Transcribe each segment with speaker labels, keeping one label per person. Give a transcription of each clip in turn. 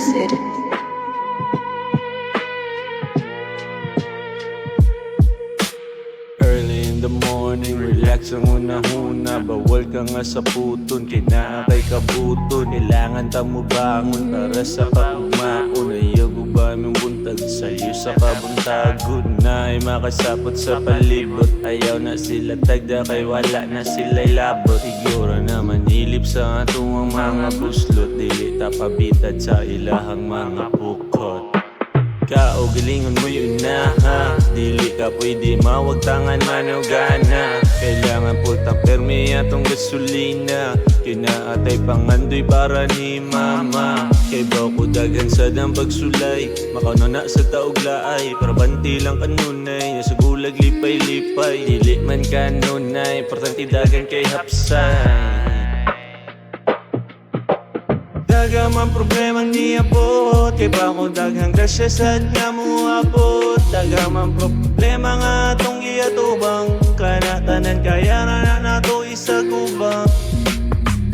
Speaker 1: acid.
Speaker 2: Early in the morning, relax ang una-huna. Bawal ka nga sa puton, kinaakay kabuton. Kailangan ta mo bangon para sa pagmaon. Ayaw ko ba mong buntag sa'yo sa kabuntagon na ay makasapot sa palibot. Ayaw na sila tagda kay wala na sila'y labot. Siguro naman ilip sa atong mga buslot. Dili ta pabitad sa ilahang mga bukot. Kao galingon mo yun na ha. Dili ka pwede mawag tangan manugana. Kailangan putang permi atong gasolina. Kinaatay pangandoy para ni mama. Kay baw ko dagan sa dang pagsulay. Makauna na sa tauglaay. Para banti lang kanunay. Nasa gulag lipay-lipay. Dili man kanunay. Importante dagan kay hapsay. Dagamang problemang niabot. Kay ba ko daghang grasya sad nga muabot. Dagamang problema nga atong giatubang. Kanatanan kaya na nato isagubang.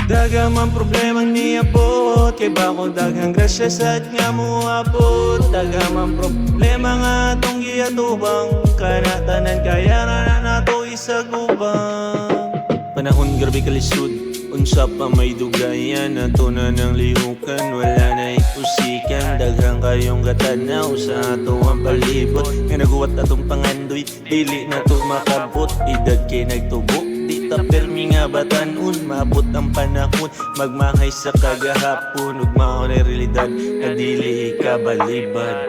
Speaker 2: Dagamang problemang niabot. Kay ba ko daghang grasya sad nga muabot. Dagamang problema nga atong giatubang. Kanatanan kaya na nato isagubang. Panahon grabe kalisod. Unsa pa may dugayan, ato na ng lihukan. Wala na ikusikan, daghang kayong gatanaw sa ato ang palibot. Nga naguwat atong pangandoy, dili na to makabot. Edad kay nagtubo, di ta permi nga batanon. Maabot ang panahon, magmahay sa kagahapon. Ug mao na realidad, kadili ikabalibad.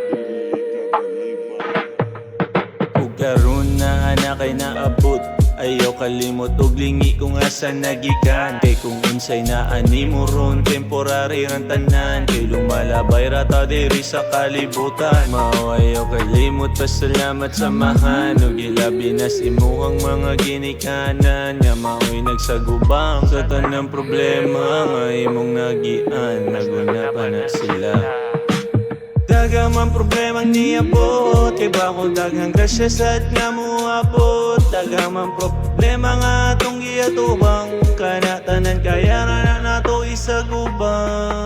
Speaker 2: Ug karon na anak ay naabot. Ayaw kalimot og lingi kung asa nagikan. Kay kung unsay naani mo ron, temporary ran tanan. Kay lumalabay rata diri sa kalibutan. Mao ayaw kalimot, pasalamat samahan. Og ilabi na si imuhang mga ginikanan. Nga mao'y nagsagubang sa tanang problema nga imong nagian. Naguna pa na sila. Dagamang problemang niabot. Kay ba ko daghang grasya sad nga muabot. Dagamang problema nga atong giatubang. Kanatanan kaya na nato isagubang.